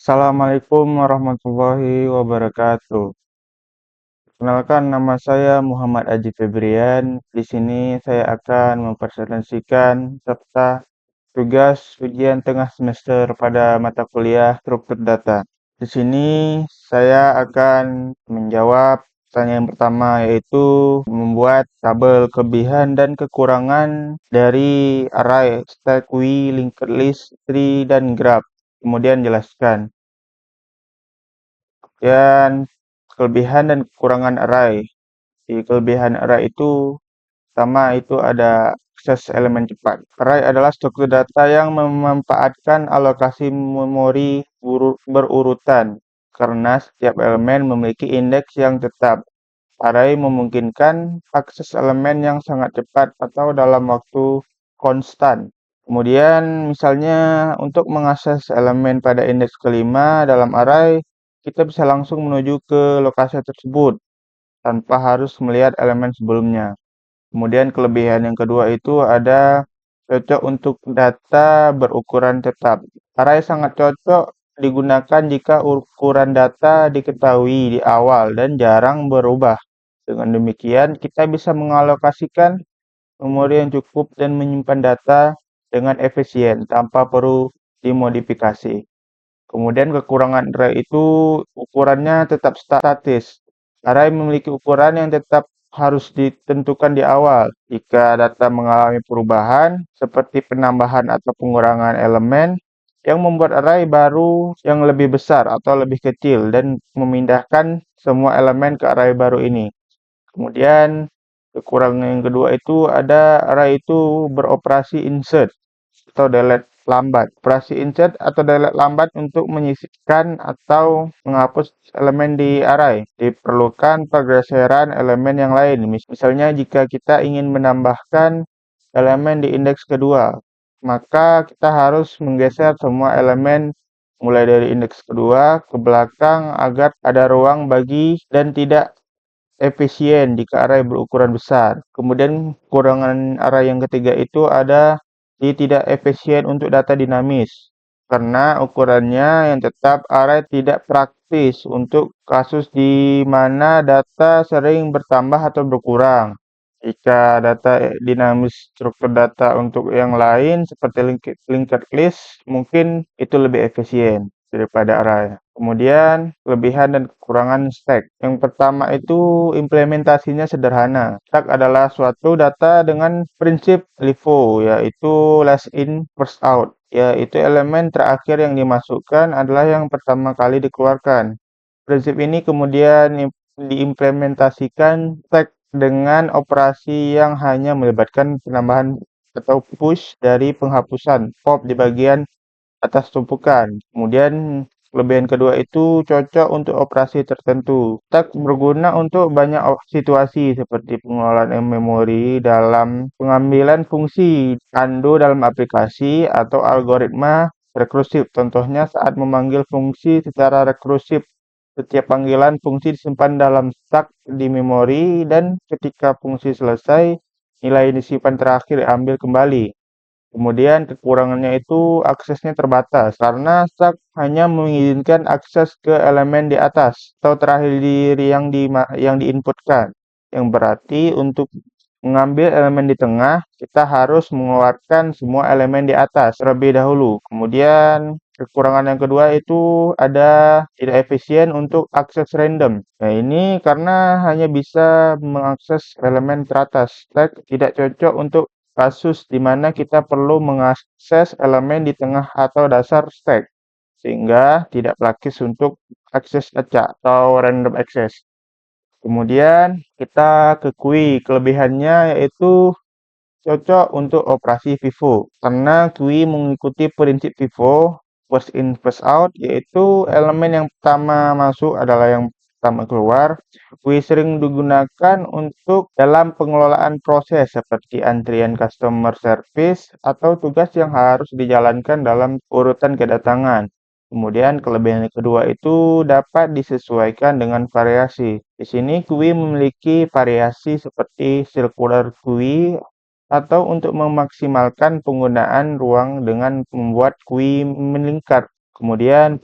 Assalamualaikum warahmatullahi wabarakatuh. Kenalkan nama saya Muhammad Aji Febrian. Di sini saya akan mempresentasikan serta tugas ujian tengah semester pada mata kuliah struktur data. Di sini saya akan menjawab pertanyaan yang pertama, yaitu membuat tabel kelebihan dan kekurangan dari array, stack, queue, linked list, tree, dan graph. Kemudian jelaskan. Dan kelebihan dan kekurangan array. Di kelebihan array itu pertama itu ada akses elemen cepat. Array adalah struktur data yang memanfaatkan alokasi memori berurutan karena setiap elemen memiliki indeks yang tetap. Array memungkinkan akses elemen yang sangat cepat atau dalam waktu konstan. Kemudian misalnya untuk mengakses elemen pada indeks kelima dalam array, kita bisa langsung menuju ke lokasi tersebut tanpa harus melihat elemen sebelumnya. Kemudian kelebihan yang kedua itu ada cocok untuk data berukuran tetap. Array sangat cocok digunakan jika ukuran data diketahui di awal dan jarang berubah. Dengan demikian, kita bisa mengalokasikan memori yang cukup dan menyimpan data dengan efisien tanpa perlu dimodifikasi. Kemudian kekurangan array itu ukurannya tetap statis. Array memiliki ukuran yang tetap harus ditentukan di awal. Jika data mengalami perubahan seperti penambahan atau pengurangan elemen yang membuat array baru yang lebih besar atau lebih kecil dan memindahkan semua elemen ke array baru ini. Kemudian kekurangan yang kedua itu ada array itu beroperasi insert atau delete lambat. Operasi insert atau delete lambat untuk menyisipkan atau menghapus elemen di array. Diperlukan pergeseran elemen yang lain. Misalnya jika kita ingin menambahkan elemen di indeks kedua, maka kita harus menggeser semua elemen mulai dari indeks kedua ke belakang agar ada ruang bagi dan tidak efisien jika array berukuran besar. Kemudian kekurangan array yang ketiga itu ada tidak efisien untuk data dinamis. Karena ukurannya yang tetap, array tidak praktis untuk kasus di mana data sering bertambah atau berkurang. Jika data dinamis struktur data untuk yang lain seperti linked list, mungkin itu lebih efisien daripada array. Kemudian kelebihan dan kekurangan stack. Yang pertama itu implementasinya sederhana. Stack adalah suatu data dengan prinsip LIFO, yaitu last in first out. Yaitu elemen terakhir yang dimasukkan adalah yang pertama kali dikeluarkan. Prinsip ini kemudian diimplementasikan stack dengan operasi yang hanya melibatkan penambahan atau push dari penghapusan pop di bagian atas tumpukan. Kemudian kelebihan kedua itu cocok untuk operasi tertentu. Stack berguna untuk banyak situasi seperti pengelolaan memori dalam pengambilan fungsi undo dalam aplikasi atau algoritma rekursif. Contohnya saat memanggil fungsi secara rekursif. Setiap panggilan fungsi disimpan dalam stack di memori dan ketika fungsi selesai, nilai disimpan terakhir diambil kembali. Kemudian kekurangannya itu aksesnya terbatas karena stack hanya mengizinkan akses ke elemen di atas atau terakhir yang diinputkan. Yang berarti untuk mengambil elemen di tengah, kita harus mengeluarkan semua elemen di atas terlebih dahulu. Kemudian kekurangan yang kedua itu ada tidak efisien untuk akses random. Nah, ini karena hanya bisa mengakses elemen teratas. Stack tidak cocok untuk kasus di mana kita perlu mengakses elemen di tengah atau dasar stack, sehingga tidak praktis untuk akses acak atau random access. Kemudian kita ke QUI. Kelebihannya yaitu cocok untuk operasi FIFO. Karena QUI mengikuti prinsip FIFO, first in first out, yaitu elemen yang pertama masuk adalah yang pertama keluar. QUI sering digunakan untuk dalam pengelolaan proses seperti antrian customer service atau tugas yang harus dijalankan dalam urutan kedatangan. Kemudian kelebihan yang kedua itu dapat disesuaikan dengan variasi. Di sini QUI memiliki variasi seperti circular QUI atau untuk memaksimalkan penggunaan ruang dengan membuat QUI meningkat. Kemudian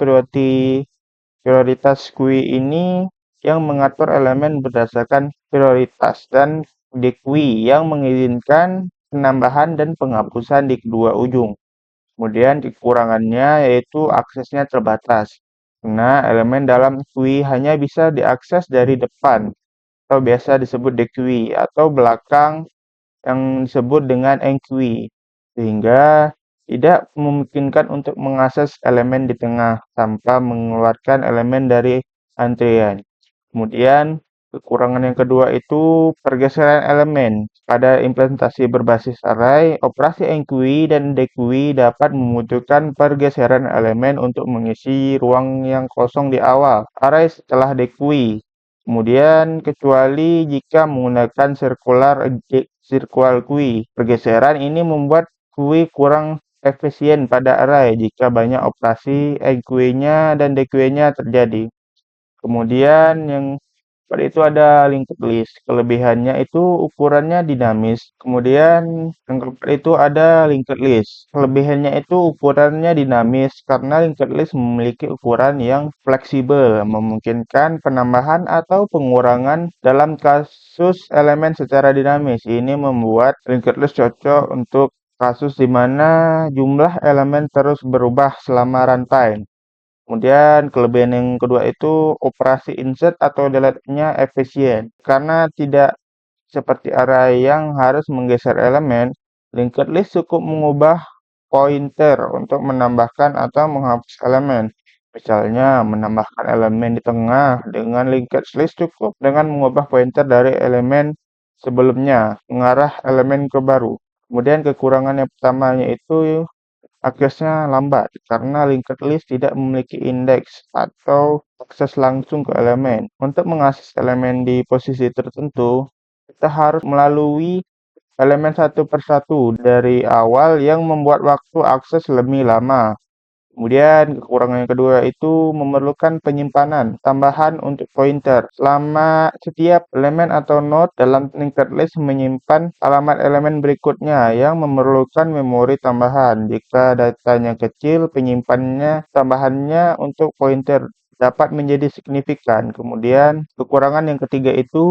prioritas QUI ini yang mengatur elemen berdasarkan prioritas dan DQI yang mengizinkan penambahan dan penghapusan di kedua ujung. Kemudian kekurangannya yaitu aksesnya terbatas. Karena elemen dalam QUI hanya bisa diakses dari depan atau biasa disebut DQI atau belakang yang disebut dengan NQI, sehingga tidak memungkinkan untuk mengakses elemen di tengah tanpa mengeluarkan elemen dari antrian. Kemudian, kekurangan yang kedua itu pergeseran elemen. Pada implementasi berbasis array, operasi NQI dan DQI dapat membutuhkan pergeseran elemen untuk mengisi ruang yang kosong di awal array setelah DQI. Kemudian, kecuali jika menggunakan circular QUI. Pergeseran ini membuat QUI kurang efisien pada array jika banyak operasi NQI-nya dan DQI-nya terjadi. Kemudian yang pada itu ada linked list. Kelebihannya itu ukurannya dinamis. Kemudian yang keempat itu ada linked list. Kelebihannya itu ukurannya dinamis karena linked list memiliki ukuran yang fleksibel, memungkinkan penambahan atau pengurangan dalam kasus elemen secara dinamis. Ini membuat linked list cocok untuk kasus di mana jumlah elemen terus berubah selama runtime. Kemudian kelebihan yang kedua itu operasi insert atau delete-nya efisien. Karena tidak seperti array yang harus menggeser elemen, linked list cukup mengubah pointer untuk menambahkan atau menghapus elemen. Misalnya, menambahkan elemen di tengah dengan linked list cukup dengan mengubah pointer dari elemen sebelumnya mengarah elemen ke baru. Kemudian kekurangan yang pertamanya itu aksesnya lambat karena linked list tidak memiliki indeks atau akses langsung ke elemen. Untuk mengakses elemen di posisi tertentu, kita harus melalui elemen satu persatu dari awal yang membuat waktu akses lebih lama. Kemudian kekurangan yang kedua itu memerlukan penyimpanan tambahan untuk pointer. Selama setiap elemen atau node dalam linked list menyimpan alamat elemen berikutnya yang memerlukan memori tambahan. Jika datanya kecil, penyimpanannya tambahannya untuk pointer dapat menjadi signifikan. Kemudian kekurangan yang ketiga itu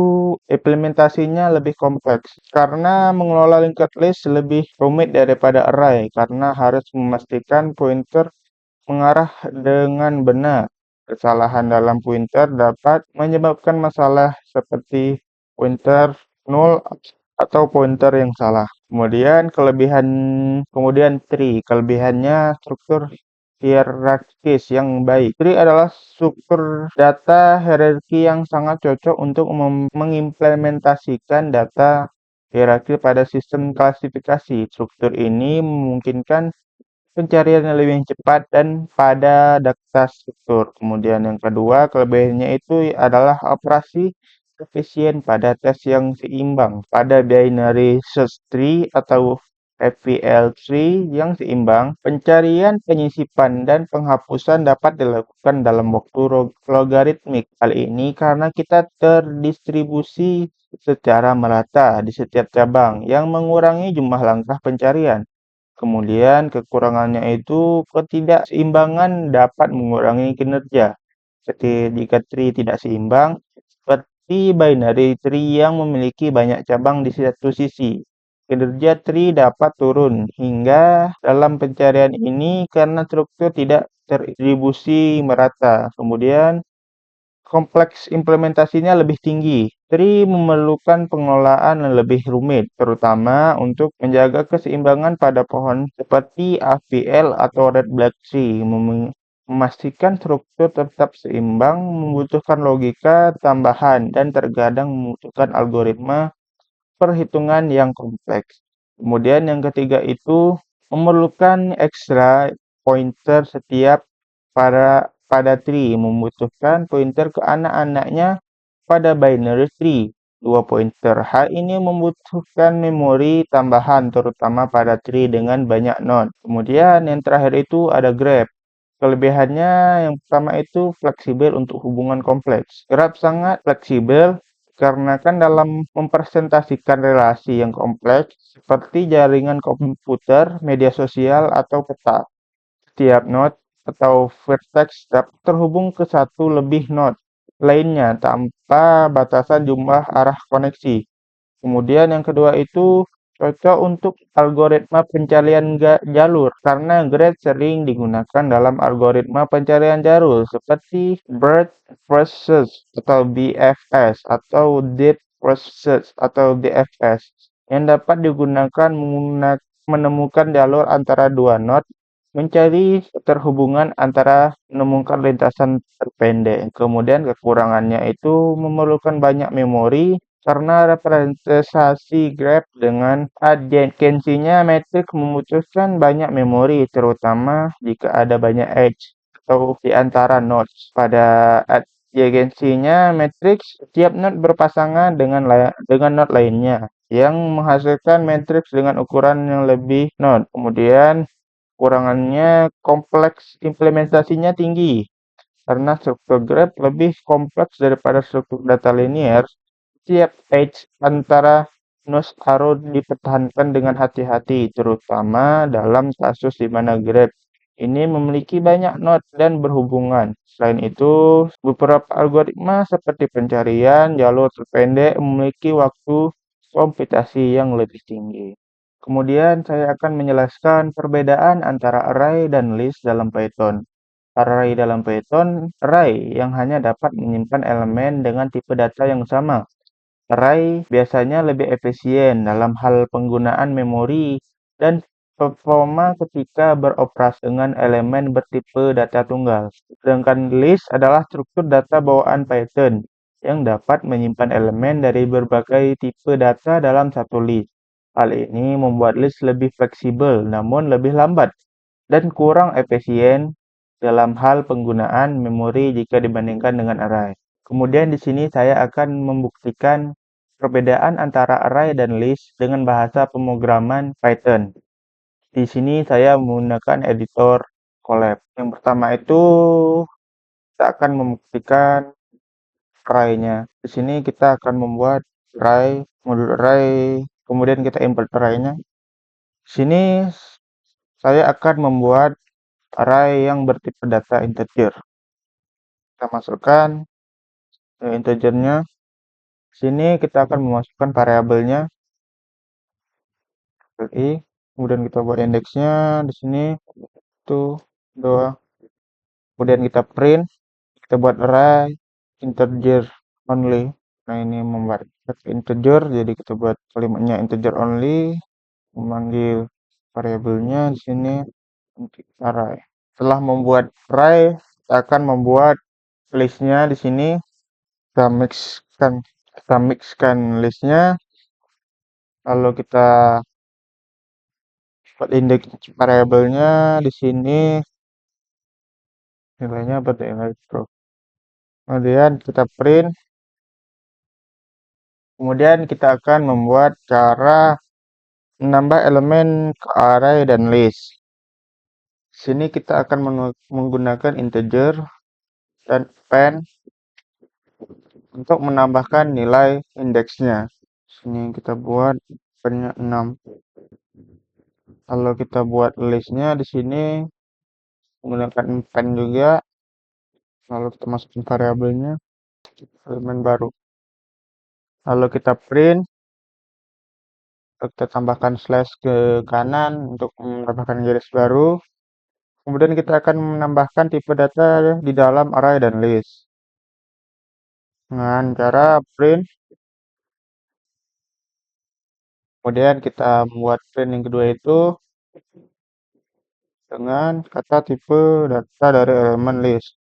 implementasinya lebih kompleks karena mengelola linked list lebih rumit daripada array karena harus memastikan pointer mengarah dengan benar. Kesalahan dalam pointer dapat menyebabkan masalah seperti pointer null atau pointer yang salah. Kemudian tree, kelebihannya struktur hierarkis yang baik. Tree adalah struktur data hierarki yang sangat cocok untuk mengimplementasikan data hierarki pada sistem klasifikasi. Struktur ini memungkinkan pencarian yang lebih cepat dan pada data struktur. Kemudian yang kedua, kelebihannya itu adalah operasi efisien pada tes yang seimbang. Pada binary search tree atau FPL tree yang seimbang, pencarian, penyisipan, dan penghapusan dapat dilakukan dalam waktu logaritmik. Hal ini karena kita terdistribusi secara merata di setiap cabang yang mengurangi jumlah langkah pencarian. Kemudian kekurangannya itu ketidakseimbangan dapat mengurangi kinerja. Seperti jika tree tidak seimbang, seperti binary tree yang memiliki banyak cabang di satu sisi. Kinerja tree dapat turun hingga dalam pencarian ini karena struktur tidak terdistribusi merata. Kemudian kompleks implementasinya lebih tinggi. Tree memerlukan pengelolaan yang lebih rumit, terutama untuk menjaga keseimbangan pada pohon seperti AVL atau Red Black Tree. Memastikan struktur tetap seimbang membutuhkan logika tambahan dan terkadang membutuhkan algoritma perhitungan yang kompleks. Kemudian yang ketiga itu memerlukan extra pointer setiap pada tree, membutuhkan pointer ke anak-anaknya pada binary tree. 2 pointer. Hal ini membutuhkan memori tambahan terutama pada tree dengan banyak node. Kemudian yang terakhir itu ada graph. Kelebihannya yang pertama itu fleksibel untuk hubungan kompleks. Graph sangat fleksibel karena kan dalam mempresentasikan relasi yang kompleks seperti jaringan komputer, media sosial, atau peta. Setiap node atau vertex dapat terhubung ke satu lebih node lainnya tanpa batasan jumlah arah koneksi. Kemudian yang kedua itu cocok untuk algoritma pencarian jalur karena grade sering digunakan dalam algoritma pencarian jalur seperti Breadth First Search atau BFS atau Deep First Search atau DFS yang dapat digunakan menemukan jalur antara dua node, mencari keterhubungan antara menemukan lintasan terpendek. Kemudian kekurangannya itu memerlukan banyak memori karena representasi graph dengan adjacensinya matriks membutuhkan banyak memori, terutama jika ada banyak edge atau di antara nodes. Pada adjacensinya matriks, setiap node berpasangan dengan node lainnya yang menghasilkan matriks dengan ukuran yang lebih node. Kemudian kekurangannya kompleks implementasinya tinggi. Karena struktur graph lebih kompleks daripada struktur data linear, setiap edge antara nodes harus dipertahankan dengan hati-hati, terutama dalam kasus di mana graph ini memiliki banyak node dan berhubungan. Selain itu, beberapa algoritma seperti pencarian jalur terpendek memiliki waktu komputasi yang lebih tinggi. Kemudian saya akan menjelaskan perbedaan antara array dan list dalam Python. Array dalam Python, array yang hanya dapat menyimpan elemen dengan tipe data yang sama. Array biasanya lebih efisien dalam hal penggunaan memori dan performa ketika beroperasi dengan elemen bertipe data tunggal. Sedangkan list adalah struktur data bawaan Python yang dapat menyimpan elemen dari berbagai tipe data dalam satu list. Hal ini membuat list lebih fleksibel namun lebih lambat dan kurang efisien dalam hal penggunaan memori jika dibandingkan dengan array. Kemudian di sini saya akan membuktikan perbedaan antara array dan list dengan bahasa pemrograman Python. Di sini saya menggunakan editor Colab. Yang pertama itu kita akan membuktikan array-nya. Di sini kita akan membuat array, modul array, kemudian kita import array-nya. Di sini saya akan membuat array yang bertipe data integer. Kita masukkan integernya. Di sini kita akan memasukkan variabelnya i, kemudian kita buat indeksnya di sini itu 2. Kemudian kita print, kita buat array integer only. Nah, ini membuat integer, jadi kita buat kalimatnya integer only, memanggil variabelnya di sini untuk array. Setelah membuat array, kita akan membuat listnya di sini. Kita mixkan listnya, lalu kita buat indeks variabelnya di sini nilainya berarti elektro. Kemudian kita print. Kemudian kita akan membuat cara menambah elemen ke array dan list. Di sini kita akan menggunakan integer dan append untuk menambahkan nilai indeksnya. Di sini kita buat append-nya 6. Lalu kita buat listnya di sini menggunakan append juga. Lalu kita masukin variabelnya, elemen baru. Lalu kita print, kita tambahkan slash ke kanan untuk menambahkan garis baru. Kemudian kita akan menambahkan tipe data di dalam array dan list dengan cara print. Kemudian kita membuat print yang kedua itu dengan kata tipe data dari elemen list.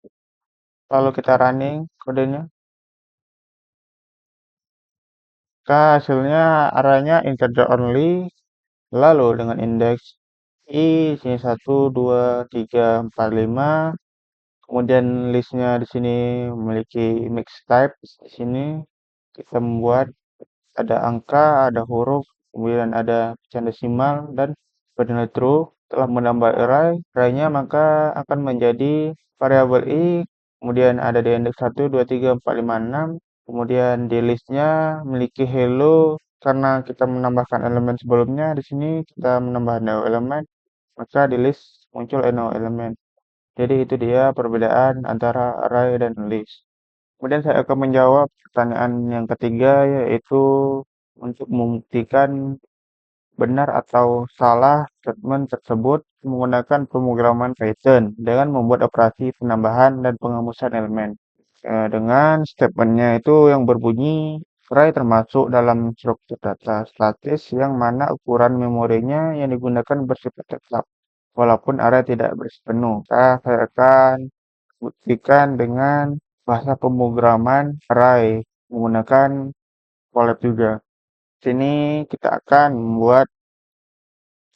Lalu kita running kodenya. Maka hasilnya arraynya integer only, lalu dengan indeks i sini 1, 2, 3, 4, 5. Kemudian listnya di sini memiliki mix type. Di sini kita membuat ada angka, ada huruf, kemudian ada pecahan desimal dan bernilai true. Setelah menambah array-nya maka akan menjadi variabel i, kemudian ada di indeks 1, 2, 3, 4, 5, 6. Kemudian di listnya memiliki hello karena kita menambahkan elemen sebelumnya. Di sini kita menambah no elemen, maka di list muncul no elemen. Jadi itu dia perbedaan antara array dan list. Kemudian saya akan menjawab pertanyaan yang ketiga, yaitu untuk membuktikan benar atau salah statement tersebut menggunakan pemrograman Python dengan membuat operasi penambahan dan penghapusan elemen. Dengan statementnya itu yang berbunyi array termasuk dalam struktur data statis yang mana ukuran memorinya yang digunakan bersifat tetap, walaupun array tidak bersifat penuh. Saya akan buktikan dengan bahasa pemrograman array menggunakan collab juga. Sini kita akan membuat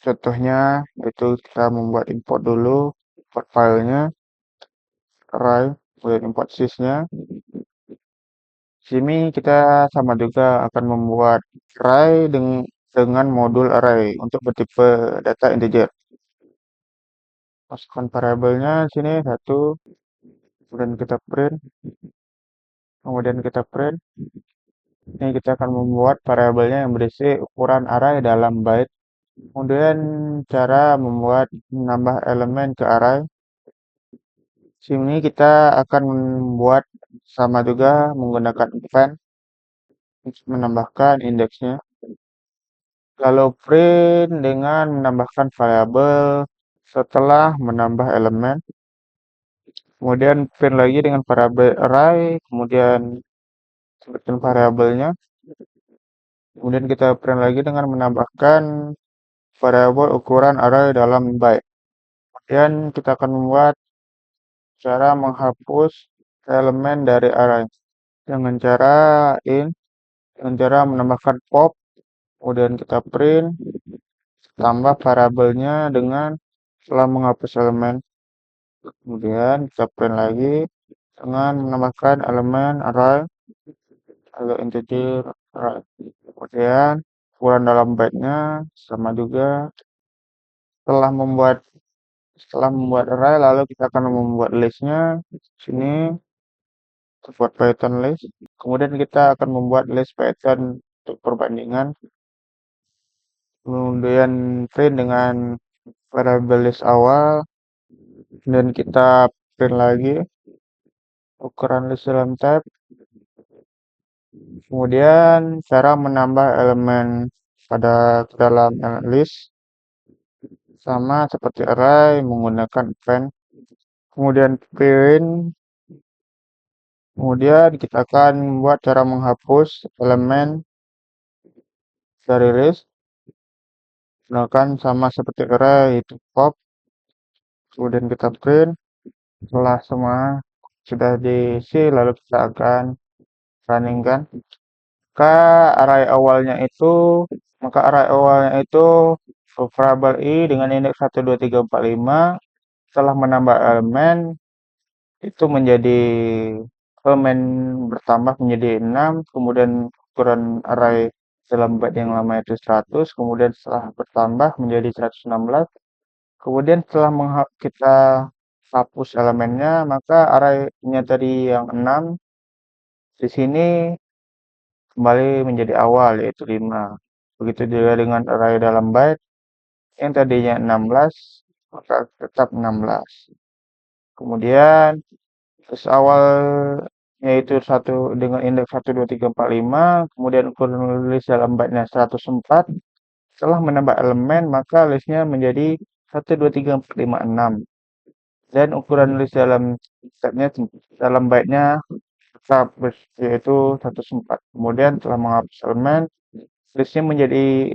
contohnya, yaitu kita membuat import dulu, import filenya, array, kemudian import sysnya. Sini kita sama juga akan membuat array dengan modul array untuk bertipe data integer. Masukkan variabelnya sini satu, kemudian kita print. Ini kita akan membuat variabelnya yang berisi ukuran array dalam byte. Kemudian cara menambah elemen ke array. Sini kita akan membuat sama juga menggunakan append untuk menambahkan indeksnya. Lalu print dengan menambahkan variabel setelah menambah elemen. Kemudian print lagi dengan variabel array, kemudian sebutkan variabelnya. Kemudian kita print lagi dengan menambahkan variabel ukuran array dalam byte. Kemudian kita akan membuat cara menghapus elemen dari array dengan cara menambahkan pop, kemudian kita print tambah variabelnya dengan setelah menghapus elemen. Kemudian kita print lagi dengan menambahkan elemen array atau integer array. Kemudian ukuran dalam byte-nya sama juga. Setelah membuat array, lalu kita akan membuat list-nya. Sini buat Python list. Kemudian kita akan membuat list Python untuk perbandingan. Kemudian print dengan variabel list awal. Dan kita print lagi ukuran list dalam tab. Kemudian cara menambah elemen pada dalam list sama seperti array menggunakan append. Kemudian print. Kemudian kita akan membuat cara menghapus elemen dari list. Gunakan sama seperti array, yaitu pop. Kemudian kita print. Setelah semua sudah diisi, lalu kita akan runningkan. Maka array awalnya itu variabel i dengan indeks 1, 2, 3, 4, 5 setelah menambah elemen itu menjadi elemen bertambah menjadi 6, kemudian ukuran array dalam byte yang lama itu 100, kemudian setelah bertambah menjadi 116. Kemudian setelah kita hapus elemennya, maka array-nya tadi yang 6 di sini kembali menjadi awal, yaitu 5. Begitu juga dengan array dalam byte yang tadinya 16, maka tetap 16. Kemudian terus awal yaitu dengan indeks 1, 2, 3, 4, 5, kemudian ukuran list dalam byte-nya 104. Setelah menambah elemen, maka listnya menjadi 1, 2, 3, 4, 5, 6. Dan ukuran list dalam byte-nya tetap yaitu 104. Kemudian setelah menghapus elemen, listnya menjadi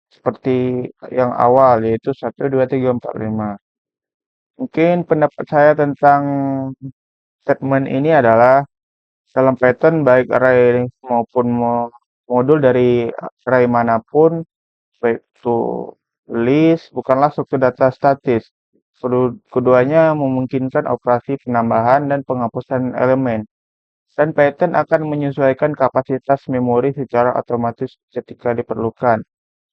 seperti yang awal, yaitu 1, 2, 3, 4, 5. Mungkin pendapat saya tentang statement ini adalah dalam Python baik array maupun modul dari array manapun, baik itu list, bukanlah struktur data statis. Keduanya memungkinkan operasi penambahan dan penghapusan elemen. Dan Python akan menyesuaikan kapasitas memori secara otomatis ketika diperlukan.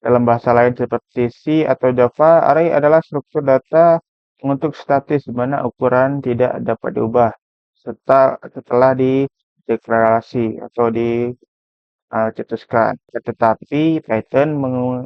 Dalam bahasa lain seperti C atau Java, array adalah struktur data untuk statis di mana ukuran tidak dapat diubah setelah dideklarasi atau cetuskan. Tetapi Python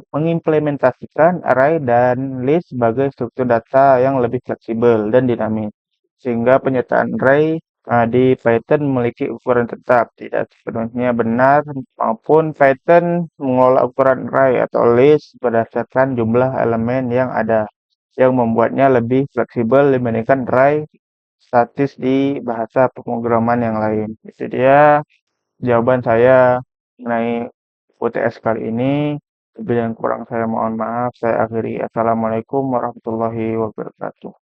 mengimplementasikan array dan list sebagai struktur data yang lebih fleksibel dan dinamis. Sehingga penyataan array di Python memiliki ukuran tetap, tidak sepenuhnya benar, maupun Python mengelola ukuran array atau list berdasarkan jumlah elemen yang ada, yang membuatnya lebih fleksibel dibandingkan array statis di bahasa pemrograman yang lain. Itu dia jawaban saya mengenai UTS kali ini. Lebih dan kurang saya mohon maaf. Saya akhiri. Assalamualaikum warahmatullahi wabarakatuh.